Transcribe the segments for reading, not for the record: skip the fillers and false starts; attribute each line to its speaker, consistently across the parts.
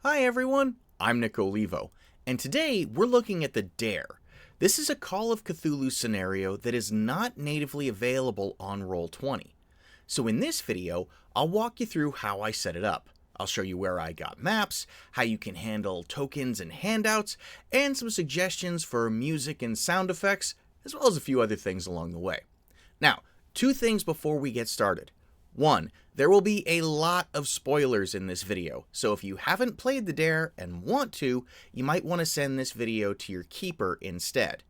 Speaker 1: Hi everyone, I'm Nick Olivo, and today we're looking at the Dare. This is a Call of Cthulhu scenario that is not natively available on Roll20. So in this video, I'll walk you through how I set it up. I'll show you where I got maps, how you can handle tokens and handouts, and some suggestions for music and sound effects, as well as a few other things along the way. Now, two things before we get started. One, there will be a lot of spoilers in this video, so if you haven't played the Dare and want to, you might want to send this video to your keeper instead.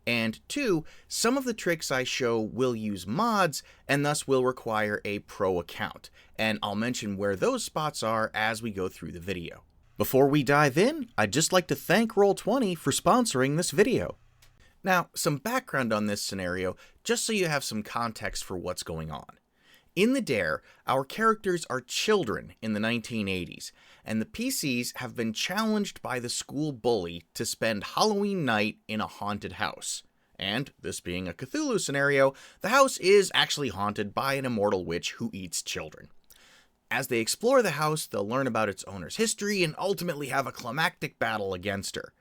Speaker 1: And two, some of the tricks I show will use mods and thus will require a pro account, and I'll mention where those spots are as we go through the video. Before we dive in, I'd just like to thank Roll20 for sponsoring this video. Now, some background on this scenario, just so you have some context for what's going on. In the Dare, our characters are children in the 1980s, and the PCs have been challenged by the school bully to spend Halloween night in a haunted house. And, this being a Cthulhu scenario, the house is actually haunted by an immortal witch who eats children. As they explore the house, they'll learn about its owner's history and ultimately have a climactic battle against her.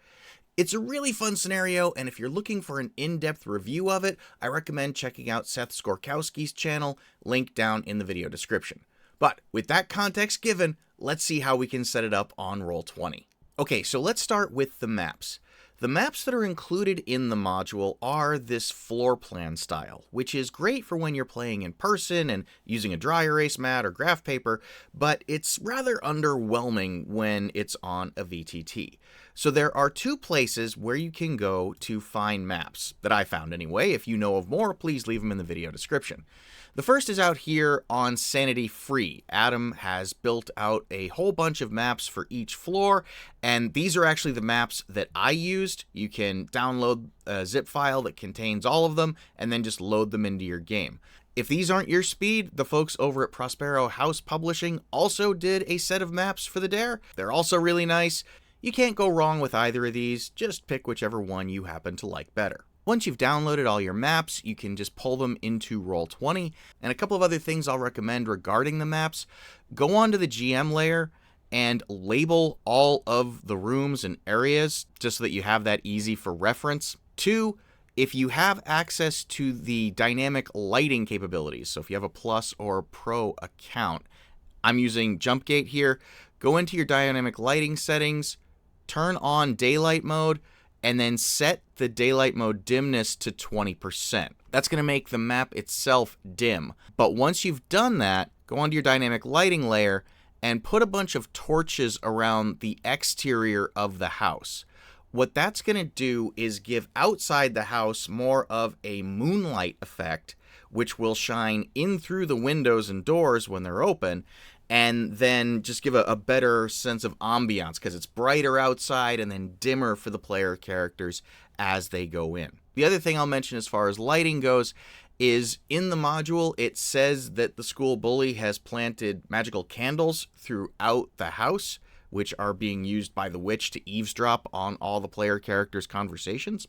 Speaker 1: It's a really fun scenario, and if you're looking for an in-depth review of it, I recommend checking out Seth Skorkowski's channel, linked down in the video description. But with that context given, let's see how we can set it up on Roll20. Okay, so let's start with the maps. The maps that are included in the module are this floor plan style, which is great for when you're playing in person and using a dry erase mat or graph paper, but it's rather underwhelming when it's on a VTT. So there are two places where you can go to find maps, that I found anyway. If you know of more, please leave them in the video description. The first is out here on Sanity Free. Adam has built out a whole bunch of maps for each floor, and these are actually the maps that I used. You can download a zip file that contains all of them, and then just load them into your game. If these aren't your speed, the folks over at Prospero House Publishing also did a set of maps for the Dare. They're also really nice. You can't go wrong with either of these, just pick whichever one you happen to like better. Once you've downloaded all your maps, you can just pull them into Roll20, and a couple of other things I'll recommend regarding the maps. Go onto the GM layer and label all of the rooms and areas, just so that you have that easy for reference. Two, if you have access to the dynamic lighting capabilities, so if you have a Plus or Pro account, I'm using JumpGate here, go into your dynamic lighting settings, turn on daylight mode, and then set the daylight mode dimness to 20%. That's going to make the map itself dim. But once you've done that, go onto your dynamic lighting layer and put a bunch of torches around the exterior of the house. What that's going to do is give outside the house more of a moonlight effect, which will shine in through the windows and doors when they're open, and then just give a better sense of ambiance because it's brighter outside and then dimmer for the player characters as they go in. The other thing I'll mention as far as lighting goes is in the module it says that the school bully has planted magical candles throughout the house, which are being used by the witch to eavesdrop on all the player characters' conversations.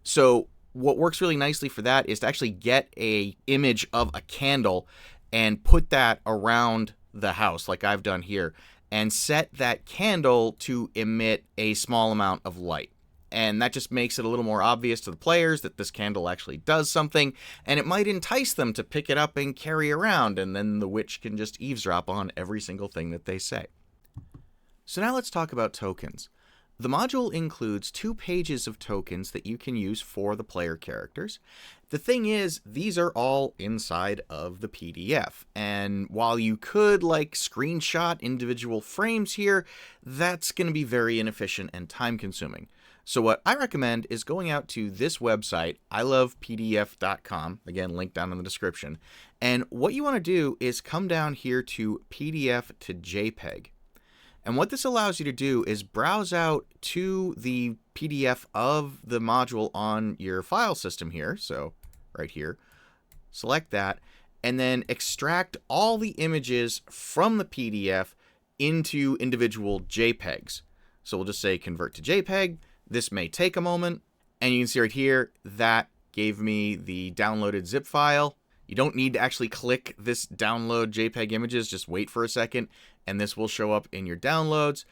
Speaker 1: So what works really nicely for that is to actually get an image of a candle and put that around the house like I've done here, and set that candle to emit a small amount of light. And that just makes it a little more obvious to the players that this candle actually does something, and it might entice them to pick it up and carry around, and then the witch can just eavesdrop on every single thing that they say. So now let's talk about tokens. The module includes 2 pages of tokens that you can use for the player characters. The thing is, these are all inside of the PDF, and while you could screenshot individual frames here, that's going to be very inefficient and time consuming. So what I recommend is going out to this website, ilovepdf.com, again linked down in the description, and what you want to do is come down here to PDF to JPEG. And what this allows you to do is browse out to the PDF of the module on your file system here. So right here, select that, and then extract all the images from the PDF into individual JPEGs. So we'll just say convert to JPEG. This may take a moment, and you can see right here, that gave me the downloaded zip file. You don't need to actually click this download JPEG images, just wait for a second, and this will show up in your downloads.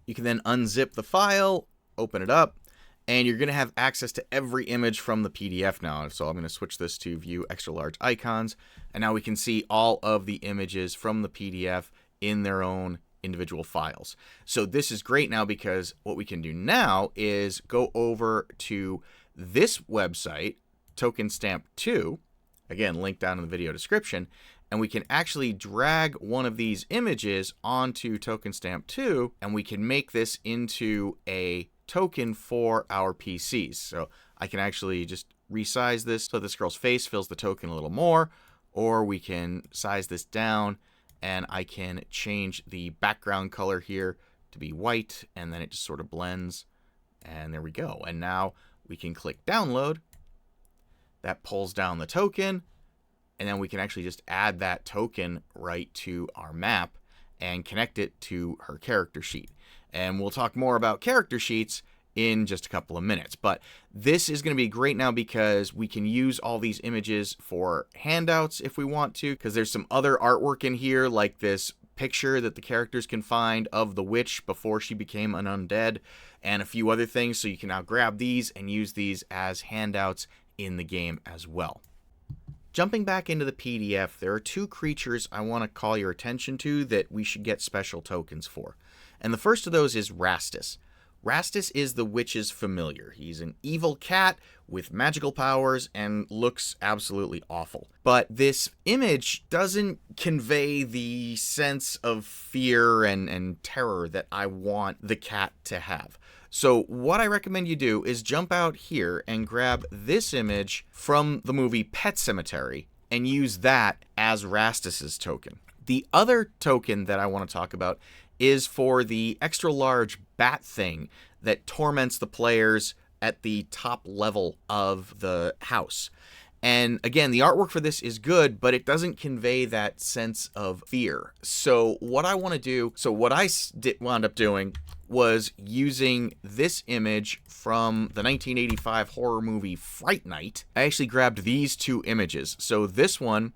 Speaker 1: You can then unzip the file, open it up, and you're going to have access to every image from the PDF now. So I'm going to switch this to view extra large icons, and now we can see all of the images from the PDF in their own individual files. So this is great now, because what we can do now is go over to this website, TokenStamp2, again, link down in the video description, and we can actually drag one of these images onto TokenStamp2, and we can make this into a token for our PCs. So I can actually just resize this so this girl's face fills the token a little more, or we can size this down, and I can change the background color here to be white, and then it just sort of blends, and there we go. And now we can click download. That pulls down the token, and then we can actually just add that token right to our map and connect it to her character sheet. And we'll talk more about character sheets in just a couple of minutes. But this is going to be great now, because we can use all these images for handouts if we want to, because there's some other artwork in here, like this picture that the characters can find of the witch before she became an undead, and a few other things. So you can now grab these and use these as handouts in the game as well. Jumping back into the PDF, there are two creatures I want to call your attention to that we should get special tokens for. And the first of those is Rastus. Rastus is the witch's familiar. He's an evil cat with magical powers and looks absolutely awful. But this image doesn't convey the sense of fear and terror that I want the cat to have. So what I recommend you do is jump out here and grab this image from the movie Pet Sematary and use that as Rastus's token. The other token that I want to talk about is for the extra large bat thing that torments the players at the top level of the house. And again, the artwork for this is good, but it doesn't convey that sense of fear. So what I want to do, what I wound up doing was using this image from the 1985 horror movie Fright Night. I actually grabbed these two images. So this one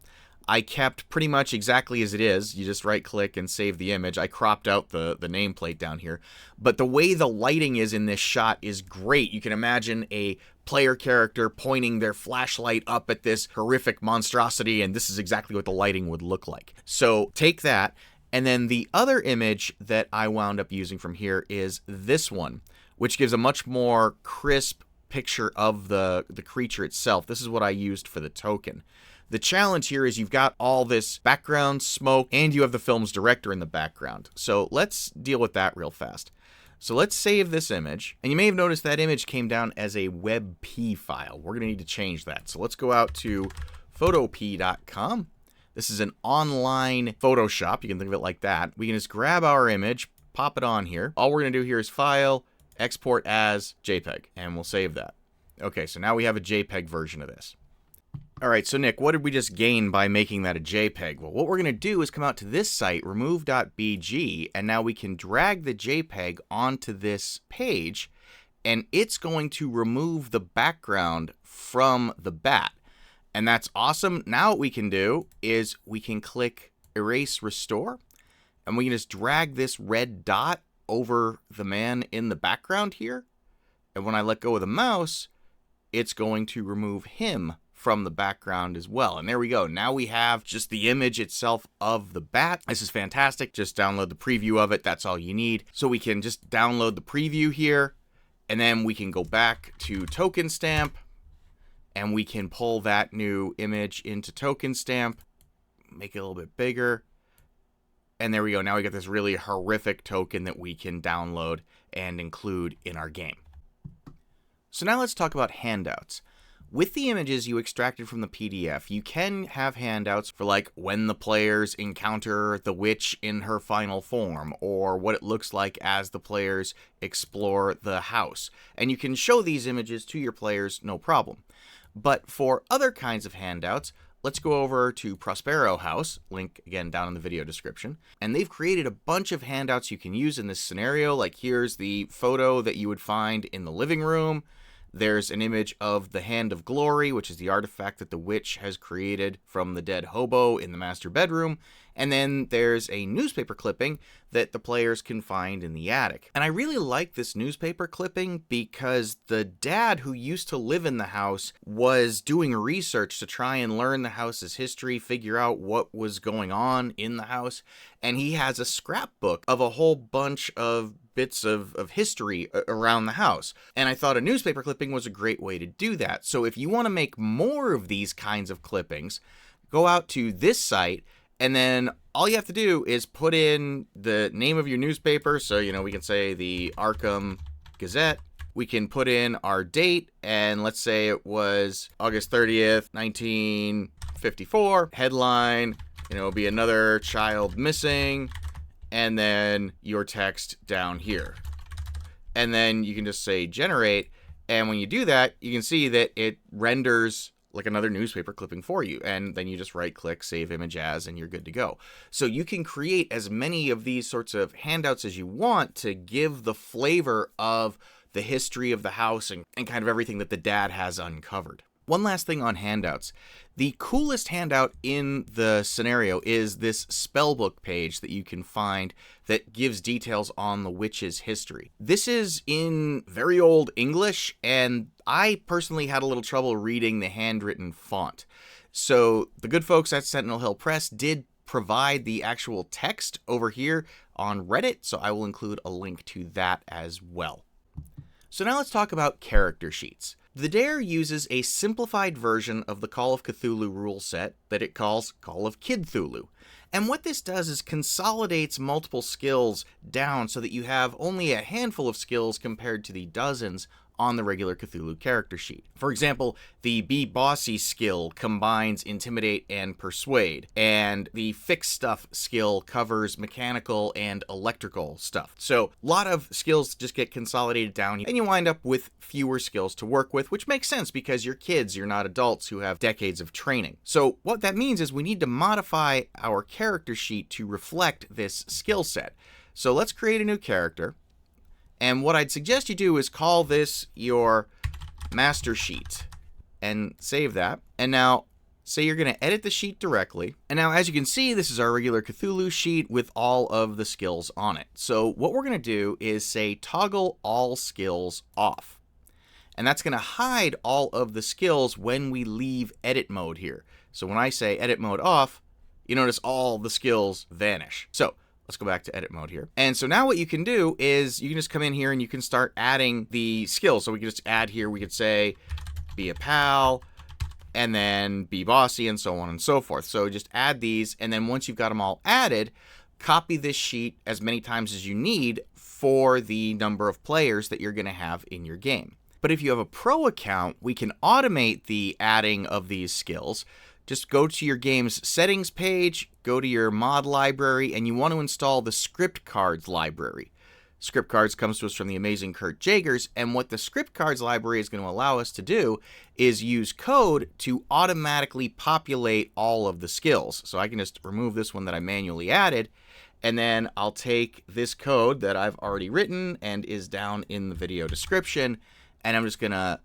Speaker 1: I kept pretty much exactly as it is. You just right click and save the image. I cropped out the nameplate down here. But the way the lighting is in this shot is great. You can imagine a player character pointing their flashlight up at this horrific monstrosity, and this is exactly what the lighting would look like. So take that, and then the other image that I wound up using from here is this one, which gives a much more crisp picture of the creature itself. This is what I used for the token. The challenge here is you've got all this background smoke, and you have the film's director in the background. So let's deal with that real fast. So let's save this image, and you may have noticed that image came down as a WebP file. We're going to need to change that. So let's go out to photop.com. This is an online Photoshop. You can think of it like that. We can just grab our image, pop it on here. All we're going to do here is File, Export as JPEG, and we'll save that. Okay, so now we have a JPEG version of this. All right, so Nick, what did we just gain by making that a JPEG? Well, what we're going to do is come out to this site, remove.bg, and now we can drag the JPEG onto this page, and it's going to remove the background from the bat. And that's awesome. Now what we can do is we can click Erase Restore, and we can just drag this red dot over the man in the background here. And when I let go of the mouse, it's going to remove him from the background as well. And there we go. Now we have just the image itself of the bat. This is fantastic. Just download the preview of it. That's all you need. So we can just download the preview here, and then we can go back to TokenStamp, and we can pull that new image into TokenStamp, make it a little bit bigger. And there we go. Now we got this really horrific token that we can download and include in our game. So now let's talk about handouts. With the images you extracted from the PDF, you can have handouts for like when the players encounter the witch in her final form, or what it looks like as the players explore the house. And you can show these images to your players, no problem. But for other kinds of handouts, let's go over to Prospero House, link again down in the video description, and they've created a bunch of handouts you can use in this scenario. Like here's the photo that you would find in the living room. There's an image of the Hand of Glory, which is the artifact that the witch has created from the dead hobo in the master bedroom. And then there's a newspaper clipping that the players can find in the attic. And I really like this newspaper clipping because the dad who used to live in the house was doing research to try and learn the house's history, figure out what was going on in the house. And he has a scrapbook of a whole bunch of bits of history around the house. And I thought a newspaper clipping was a great way to do that. So if you want to make more of these kinds of clippings, go out to this site, and then all you have to do is put in the name of your newspaper. So, we can say the Arkham Gazette. We can put in our date, and let's say it was August 30th, 1954. Headline, it'll be another child missing, and then your text down here. And then you can just say generate, and when you do that, you can see that it renders like another newspaper clipping for you, and then you just right click, save image as, and you're good to go. So you can create as many of these sorts of handouts as you want to give the flavor of the history of the house and kind of everything that the dad has uncovered. One last thing on handouts. The coolest handout in the scenario is this Spellbook page that you can find that gives details on the witch's history. This is in very old English, and I personally had a little trouble reading the handwritten font. So the good folks at Sentinel Hill Press did provide the actual text over here on Reddit, so I will include a link to that as well. So now let's talk about character sheets. The Dare uses a simplified version of the Call of Cthulhu rule set that it calls Call of Kidthulu. And what this does is consolidates multiple skills down so that you have only a handful of skills compared to the dozens on the regular Cthulhu character sheet. For example, the Be Bossy skill combines Intimidate and Persuade, and the Fix Stuff skill covers mechanical and electrical stuff. So a lot of skills just get consolidated down, and you wind up with fewer skills to work with, which makes sense because you're kids, you're not adults who have decades of training. So what that means is we need to modify our character sheet to reflect this skill set. So let's create a new character. And what I'd suggest you do is call this your master sheet and save that. And now say you're going to edit the sheet directly. And now as you can see, this is our regular Cthulhu sheet with all of the skills on it. So what we're going to do is say toggle all skills off. And that's going to hide all of the skills when we leave edit mode here. So when I say edit mode off, you notice all the skills vanish. So let's go back to edit mode here. And so now what you can do is you can just come in here and you can start adding the skills. So we can just add here, we could say be a pal, and then be bossy, and so on and so forth. So just add these, and then once you've got them all added, copy this sheet as many times as you need for the number of players that you're going to have in your game. But if you have a pro account, we can automate the adding of these skills. Just go to your game's settings page, go to your mod library, and you want to install the ScriptCards library. ScriptCards comes to us from the amazing Kurt Jagers, and what the ScriptCards library is going to allow us to do is use code to automatically populate all of the skills. So I can just remove this one that I manually added, and then I'll take this code that I've already written and is down in the video description, and I'm just going to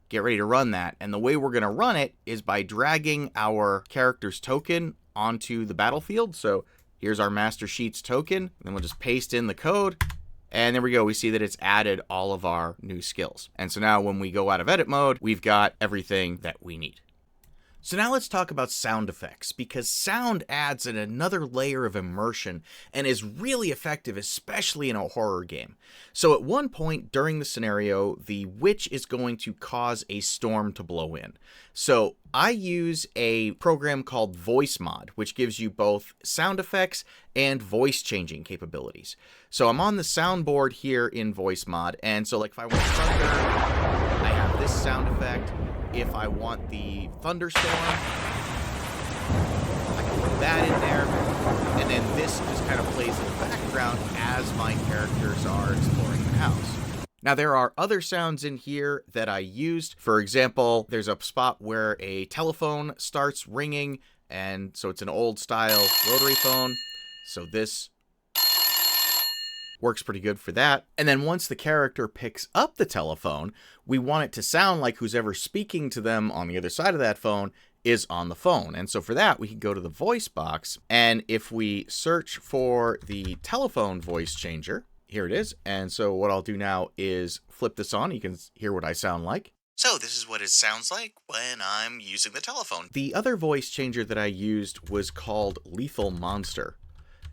Speaker 1: get ready to run that. And the way we're going to run it is by dragging our character's token onto the battlefield. So here's our master sheets token, and then we'll just paste in the code, and there we go. We see that it's added all of our new skills. And so now when we go out of edit mode, we've got everything that we need. So now let's talk about sound effects, because sound adds another layer of immersion and is really effective, especially in a horror game. So at one point during the scenario, the witch is going to cause a storm to blow in. So I use a program called Voice Mod, which gives you both sound effects and voice changing capabilities. So I'm on the soundboard here in Voice Mod, and so like if I want thunder, I have this sound effect. If I want the thunderstorm, I can put that in there, and then this just kind of plays in the background as my characters are exploring the house. Now there are other sounds in here that I used. For example, there's a spot where a telephone starts ringing, and so it's an old style rotary phone. So this works pretty good for that. And then once the character picks up the telephone, we want it to sound like who's ever speaking to them on the other side of that phone is on the phone. And so for that, we can go to the voice box, and if we search for the telephone voice changer, here it is. And so what I'll do now is flip this on. You can hear what I sound like. So this is what it sounds like when I'm using the telephone. The other voice changer that I used was called Lethal Monster.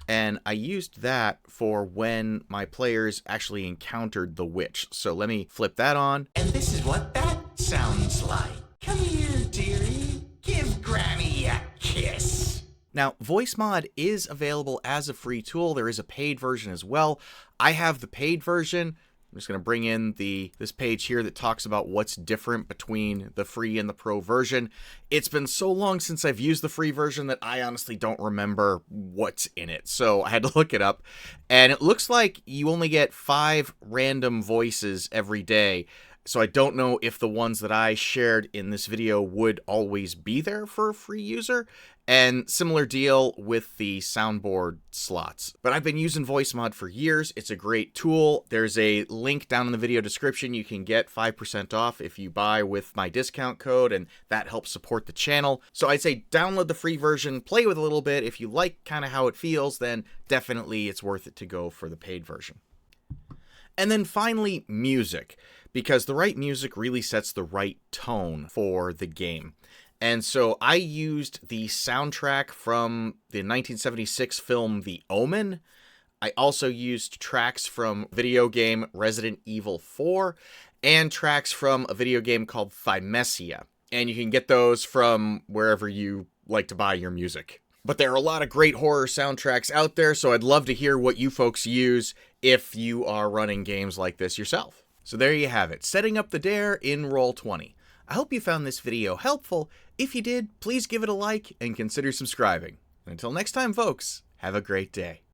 Speaker 1: And I used that for when my players actually encountered the witch. So let me flip that on.
Speaker 2: And this is what that sounds like. Come here, dearie. Give Granny a kiss.
Speaker 1: Now, VoiceMod is available as a free tool. There is a paid version as well. I have the paid version. I'm just going to bring in this page here that talks about what's different between the free and the pro version. It's been so long since I've used the free version that I honestly don't remember what's in it. So I had to look it up. And it looks like you only get 5 random voices every day. So I don't know if the ones that I shared in this video would always be there for a free user. And similar deal with the soundboard slots. But I've been using VoiceMod for years. It's a great tool. There's a link down in the video description. You can get 5% off if you buy with my discount code, and that helps support the channel. So I'd say download the free version, play with it a little bit. If you like kind of how it feels, then definitely it's worth it to go for the paid version. And then finally, music, because the right music really sets the right tone for the game. And so I used the soundtrack from the 1976 film The Omen. I also used tracks from video game Resident Evil 4 and tracks from a video game called Thymesia. And you can get those from wherever you like to buy your music. But there are a lot of great horror soundtracks out there, so I'd love to hear what you folks use if you are running games like this yourself. So there you have it, setting up the Dare in Roll20. I hope you found this video helpful. If you did, please give it a like and consider subscribing. And until next time, folks, have a great day.